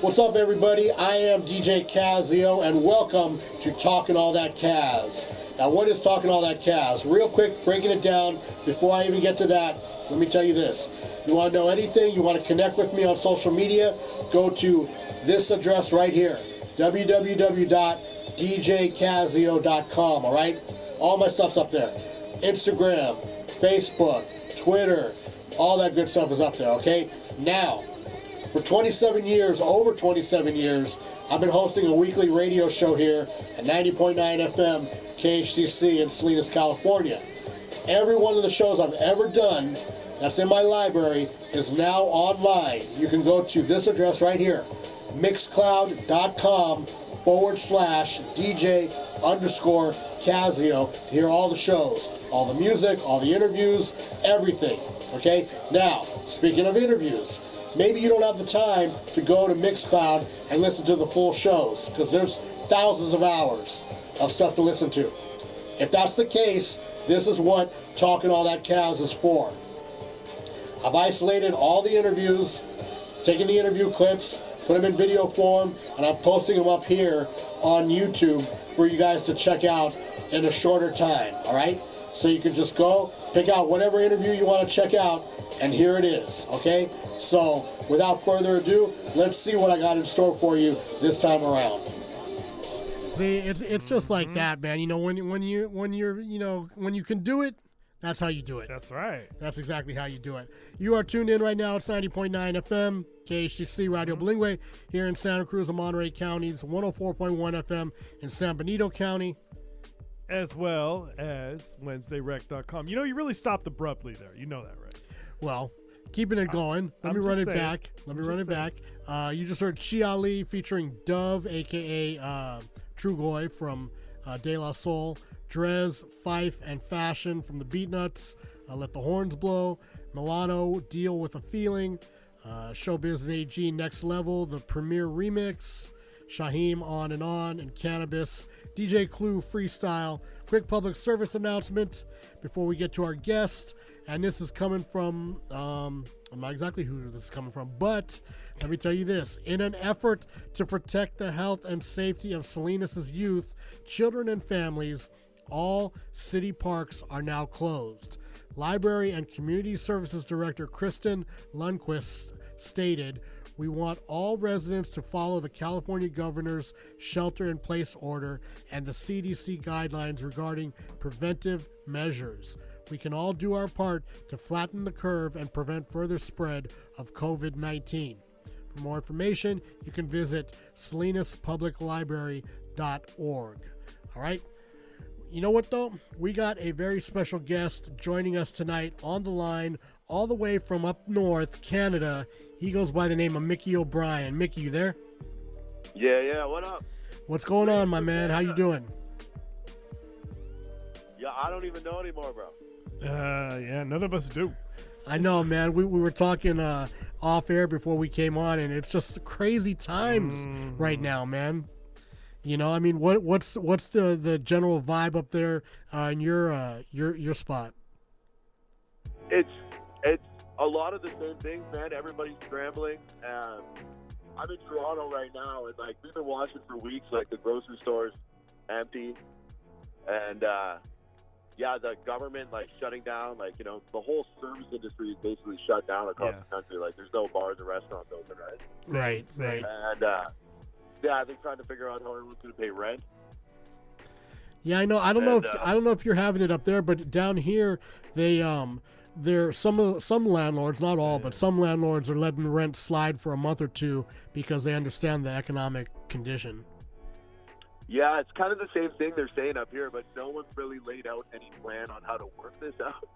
What's up, everybody? I am DJ Kazzeo, and welcome to Talkin All That Kazz. Now, what is Talkin All That Kazz? Real quick, breaking it down, before I even get to that, let me tell you this. You want to know anything, you want to connect with me on social media, go to this address right here, www.djkazzeo.com, all right? All my stuff's up there. Instagram, Facebook, Twitter, all that good stuff is up there, okay? Now, for 27 years, over 27 years, I've been hosting a weekly radio show here at 90.9 FM KHTC in Salinas, California. Every one of the shows I've ever done that's in my library is now online. You can go to this address right here, mixcloud.com/DJ_Kazzeo to hear all the shows, all the music, all the interviews, everything. Okay? Now, speaking of interviews, maybe you don't have the time to go to Mixcloud and listen to the full shows, because there's thousands of hours of stuff to listen to. If that's the case, this is what Talkin All That Kazz is for. I've isolated all the interviews, taken the interview clips, put them in video form, and I'm posting them up here on YouTube for you guys to check out in a shorter time, all right? So you can just go, pick out whatever interview you want to check out, and here it is, okay? So, without further ado, let's see what I got in store for you this time around. See, it's just like that, man. You know, when you can do it, that's how you do it. That's right. That's exactly how you do it. You are tuned in right now. It's 90.9 FM, KHTC Radio Bilingüe here in Santa Cruz and Monterey counties, 104.1 FM in San Benito County, as well as WednesdayRec.com. You know, you really stopped abruptly there. You know that, right? Well, keeping it going. Let me run it back. You just heard Chia Lee featuring Dove, a.k.a. Trugoy from De La Soul, Drez, Fife, and Fashion from the Beatnuts, Let the Horns Blow, Milano, Deal with a Feeling, Showbiz and AG, Next Level, the Premiere Remix, Shaheem, On, and Cannabis, DJ Clue, Freestyle. Quick public service announcement before we get to our guest, and this is coming from, I'm not exactly who this is coming from, but let me tell you this. In an effort to protect the health and safety of Salinas' youth, children, and families, all city parks are now closed. Library and Community Services Director Kristen Lundquist stated, "We want all residents to follow the California Governor's shelter-in-place order and the CDC guidelines regarding preventive measures. We can all do our part to flatten the curve and prevent further spread of COVID-19. For more information, you can visit salinaspubliclibrary.org. All right? You know what, though? We got a very special guest joining us tonight on the line, all the way from up north, Canada. He goes by the name of Mickey O'Brien. Mickey, you there? Yeah, what up? What's going on, my man? How you doing? Yeah, I don't even know anymore, bro. Yeah, none of us do. I know, man. We were talking off air before we came on, and it's just crazy times right now, man. You know, I mean, what's the general vibe up there in your spot? It's a lot of the same things, man. Everybody's scrambling. I'm in Toronto right now, and like we've been watching for weeks, like the grocery stores empty, and yeah, the government like shutting down, like, you know, the whole service industry is basically shut down across the country. Like there's no bars or restaurants open, right? Right. And yeah, they're trying to figure out how everyone's going to pay rent. Yeah, I know. I don't know if you're having it up there, but down here some landlords, not all, but some landlords are letting rent slide for a month or two because they understand the economic condition. Yeah, it's kind of the same thing they're saying up here, but no one's really laid out any plan on how to work this out.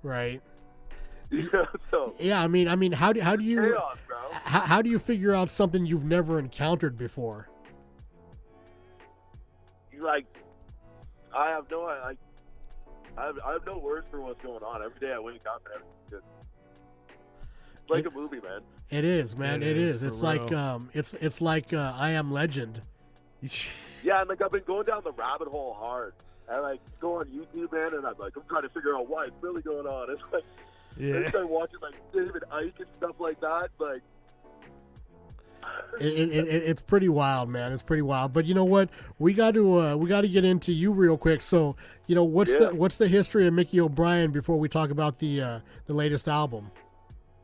Right. Yeah, so yeah, I mean, how do you chaos, bro. How do you figure out something you've never encountered before? Like, I have no words for what's going on. Every day I wake up and everything's just like a movie, man. It is, man. It is. It's like real. it's like I Am Legend. Yeah, and like I've been going down the rabbit hole hard. I like go on YouTube, man, and I'm trying to figure out what's really going on. It's like I start watching like David Icke and stuff like that. Like It's pretty wild, man. It's pretty wild. But you know what? We got to get into you real quick. So you know what's the history of Mickey O'Brien before we talk about the latest album?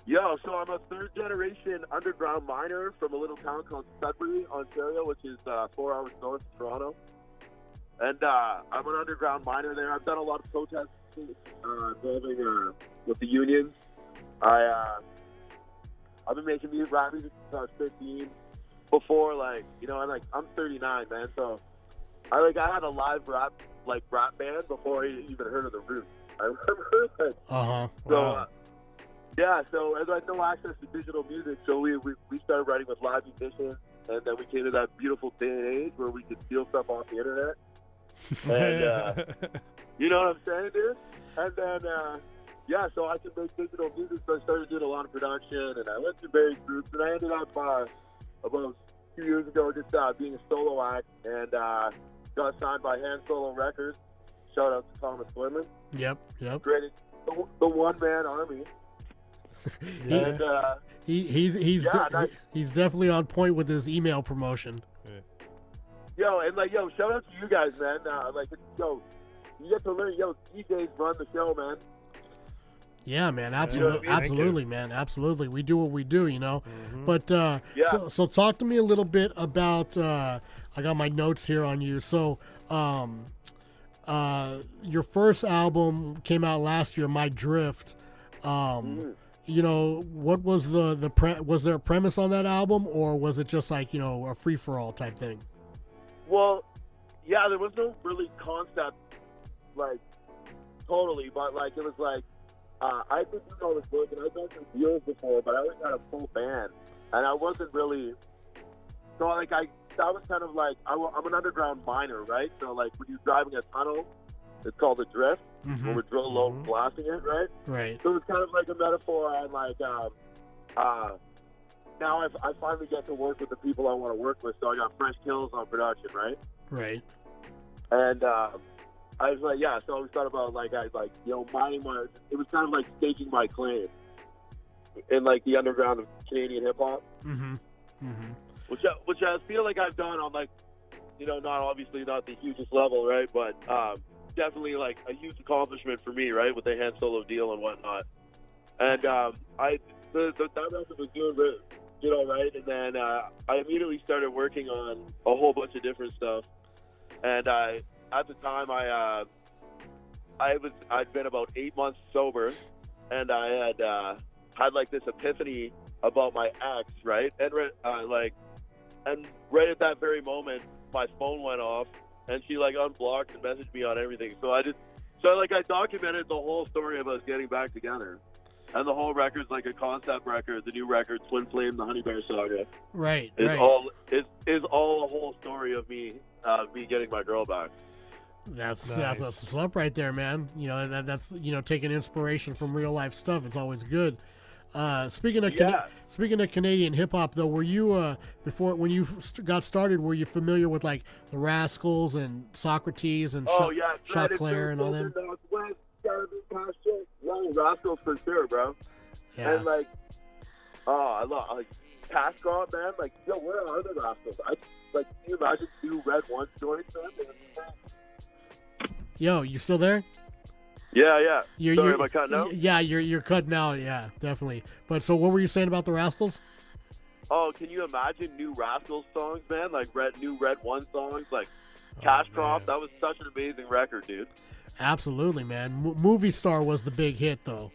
Yo, so I'm a third-generation underground miner from a little town called Sudbury, Ontario, which is 4 hours north of Toronto. And I'm an underground miner there. I've done a lot of protests involving with the unions. I've been making rap music since I was 15. Before, I'm 39, man. So I had a live rap band before I even heard of the Roots. I remember that. So. Yeah, so as I had no access to digital music, so we started writing with live musicians, and then we came to that beautiful day and age where we could steal stuff off the internet. And you know what I'm saying, dude? And then, so I could make digital music, so I started doing a lot of production, and I went through various groups, and I ended up about 2 years ago just being a solo act, and got signed by Hand Solo Records. Shout out to Thomas Swinman. Yep. Created the one-man army. And, he's definitely on point with his email promotion. Yo, shout out to you guys, man. You get to learn. DJs run the show, man. Yeah, man, absolutely, man, absolutely. We do what we do, you know. But so talk to me a little bit about. I got my notes here on you. So, your first album came out last year, My Drift. You know, what was was there a premise on that album, or was it just like, you know, a free for all type thing? Well, yeah, there was no really concept, totally, but it was I've been doing all this work, and I've done some deals before, but I always had a full band, and I wasn't really, so that was kind of I'm an underground miner, right? So when you're driving a tunnel, it's called a drift, where we're drill low blasting it, right? Right. So it's kind of like a metaphor on now I finally get to work with the people I want to work with, so I got fresh kills on production, right? Right. And I was so I always thought about mining it was kind of like staking my claim in the underground of Canadian hip hop. Which I feel like I've done on not the hugest level, right? But definitely a huge accomplishment for me, right, with the Hand Solo deal and whatnot. And that record was doing right, and then I immediately started working on a whole bunch of different stuff. And at the time I'd been about 8 months sober, and I had this epiphany about my ex, right? And and right at that very moment, my phone went off, and she unblocked and messaged me on everything. So I documented the whole story of us getting back together, and the whole record's a concept record. The new record, Twin Flame, the Honey Bear Saga, is all a whole story of me getting my girl back. That's Nice. That's what's up right there, man. You know that's taking inspiration from real life stuff. It's always good. Speaking of Canadian hip hop, though, were you when you got started, were you familiar with the Rascals and Socrates and Shot Claire and all them? Rascals for sure, bro. Yeah. And I love Cash Crop, man. Where are the Rascals? Can you imagine 2 Red One joints, man? Yo, you still there? Yeah. Sorry, am I cutting out? Yeah, you're cutting out. Yeah, definitely. But so, what were you saying about the Rascals? Oh, can you imagine new Rascals songs, man? New Red One songs, Cash Crop. That was such an amazing record, dude. Absolutely, man. Movie Star was the big hit, though.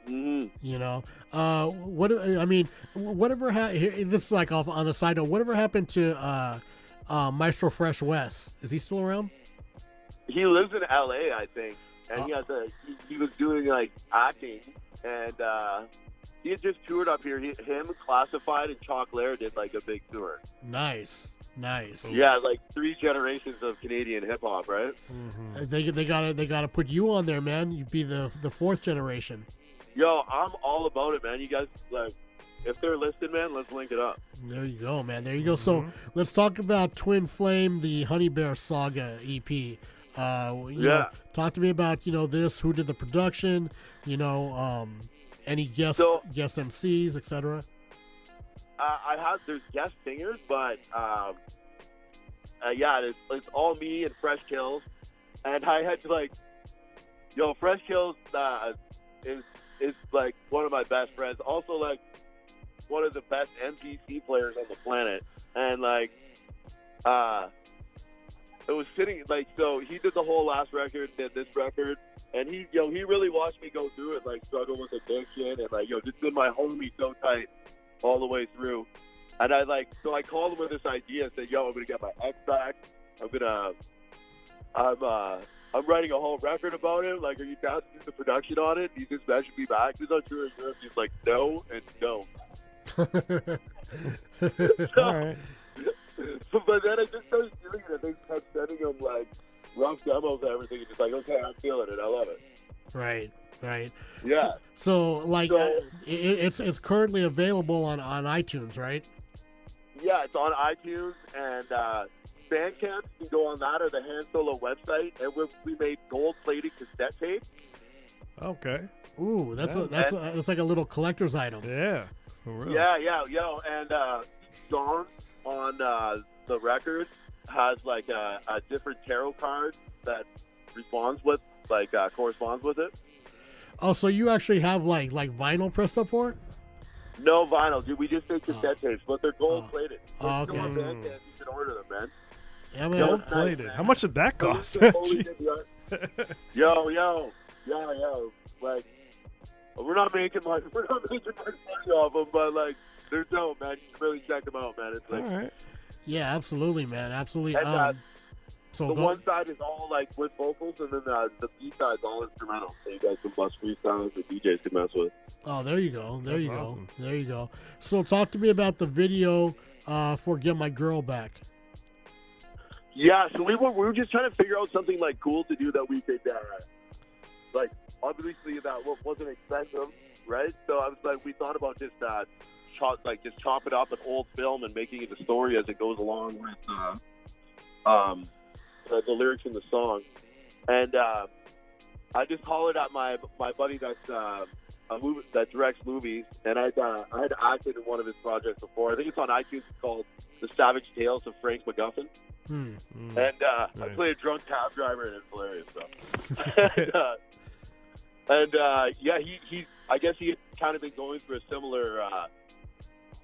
You know, whatever. This is off on a side note. Whatever happened to Maestro Fresh West? Is he still around? He lives in LA, I think, and he was doing acting, and he had just toured up here. Him, Classified, and Chocolare did a big tour. Nice. Yeah, 3 generations of Canadian hip hop, right? They gotta put you on there, man. You'd be the 4th generation. Yo, I'm all about it, man. You guys if they're listed, man, let's link it up. There you go, man. There you go. So let's talk about Twin Flame, the Honey Bear Saga EP. Talk to me about this. Who did the production? Any guest MCs, etc. there's guest singers, but yeah, it's all me and Fresh Kills, and I had to like, Fresh Kills is like one of my best friends, also like one of the best MPC players on the planet, and like, it was sitting like, so he did the whole last record, did this record. And he really watched me go through it, like struggle with addiction and like, just did my homie so tight all the way through. And I called him with this idea and said, I'm gonna get my ex back. I'm writing a whole record about it. Like, are you down to do the production on it? He just mentioned me back. He's on tour in Europe. He's like, no and no. All right. But then I just started doing it. They kept sending him like rough demos and everything. And just like, okay, I'm feeling it. I love it. Right. Yeah. So it's currently available on iTunes, right? Yeah, it's on iTunes and Bandcamp. You can go on that or the Han Solo website, and we made gold-plated cassette tapes. Okay. Ooh, that's like a little collector's item. Yeah. For real. Yeah, and John on the record has like a different tarot card that corresponds with it. Oh, so you actually have like vinyl pressed up for it? No vinyl, dude. We just did cassette tapes, but they're gold plated. Oh, okay. Go on Bandcamp, you can order them, man. Yeah, man. Gold plated. How much did that cost? Yo. Like, we're not making much money off them, but like, they're dope, man. You can really check them out, man. It's like, all right. Yeah, absolutely, man. Absolutely. And, so the one side is all like with vocals, and then the B side is all instrumental. So you guys can bust freestyles that DJs can mess with. Oh, there you go. That's awesome. There you go. So talk to me about the video for "Get My Girl Back." Yeah, so we were just trying to figure out something like cool to do that we could like obviously that wasn't expensive, right? So I was like, we thought about just chopping up an old film and making it a story as it goes along with the lyrics in the song. And I just hollered at my buddy that directs movies, and I had acted in one of his projects before. I think it's on iTunes. It's called The Savage Tales of Frank McGuffin. And nice. I play a drunk cab driver, and it's hilarious. So. Yeah, he I guess he had kind of been going through a similar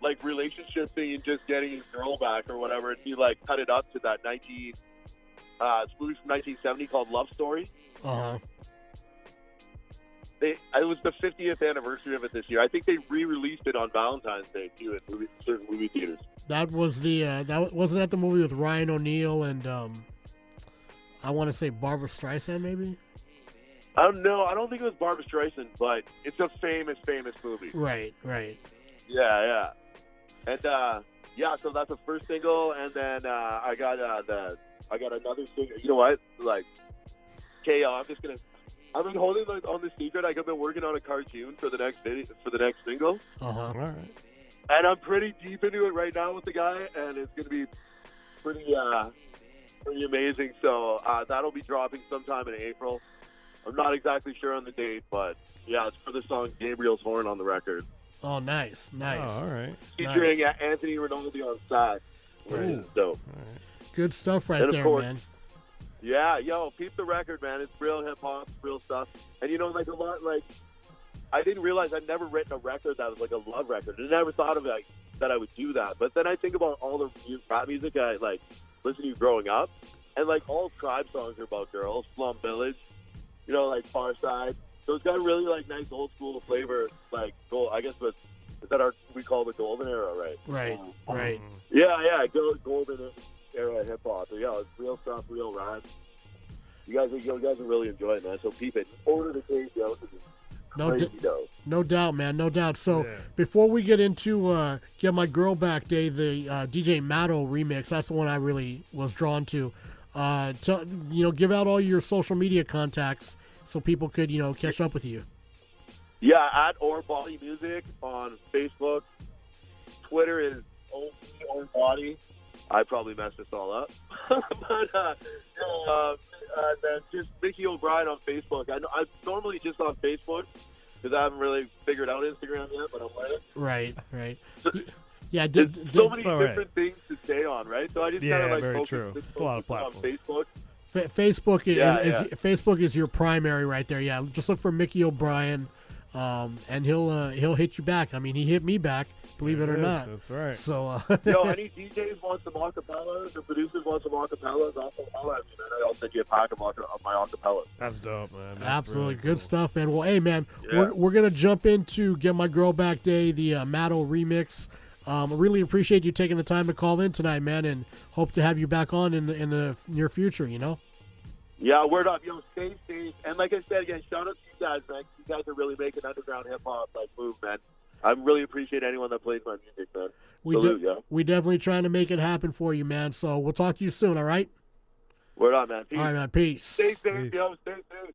like relationship thing and just getting his girl back or whatever, and he like cut it up to that movie from 1970 called Love Story. It was the 50th anniversary of it this year. I think they re-released it on Valentine's Day too at certain movie theaters. That was wasn't that the movie with Ryan O'Neal and I want to say Barbara Streisand maybe. I don't know. I don't think it was Barbara Streisand, but it's a famous movie. Right. Yeah. And yeah, so that's the first single, and then I got another single. You know what? Like, okay, I've been holding on this secret. I've been working on a cartoon for the next single. All right. And I'm pretty deep into it right now with the guy, and it's gonna be pretty amazing. So that'll be dropping sometime in April. I'm not exactly sure on the date, but yeah, it's for the song Gabriel's Horn on the record. Oh, nice. Oh, all right. Featuring Anthony Rinaldi on sax. Right. Dope. All right. Good stuff right there, course, man. Yeah, peep the record, man. It's real hip-hop, real stuff. And, like a lot, like, I didn't realize I'd never written a record that was like a love record. I never thought of it, that I would do that. But then I think about all the rap music I, like, listened to growing up. And, like, all Tribe songs are about girls. Slum Village, like Far Side. So it's got really, like, nice old school flavor, like, gold. I guess we call the golden era, right? Right. Yeah, golden era hip-hop. So, yeah, it's real stuff, real rap. You guys will really enjoy it, man. So keep it. Order the tape, yo. No doubt, man. No doubt. So before we get into Get My Girl Back Day, the DJ Matto remix, that's the one I really was drawn to. Give out all your social media contacts so people could, catch up with you. Yeah, at Or Body Music on Facebook. Twitter is Or Body. I probably messed this all up. But then just Mickey O'Brien on Facebook. I'm normally just on Facebook because I haven't really figured out Instagram yet, but I'm learning. Right. Yeah, There's so many all right. different things to stay on, right? So I just Yeah, kind of like very focus true. just It's a lot of focus on platforms. Facebook. Facebook is your primary right there. Yeah, just look for Mickey O'Brien, and he'll hit you back. I mean, he hit me back, believe it or not. That's right. So Yo, any DJs want some acapellas or producers want some acapellas? I'll let you know. I'll send you a pack of my acapellas. That's dope, man. That's absolutely really good cool. stuff, man. Well, hey, man, Yeah. we're gonna jump into Get My Girl Back Day, the Matto remix. I really appreciate you taking the time to call in tonight, man, and hope to have you back on in the near future. You know. Yeah, word up. Yo, stay safe. And like I said again, shout out to you guys, man. You guys are really making underground hip hop like move, man. I really appreciate anyone that plays my music, man. Salute, We definitely trying to make it happen for you, man. So we'll talk to you soon. All right. Word up, man. Peace. All right, man. Peace. Stay safe, Peace. yo. Stay safe.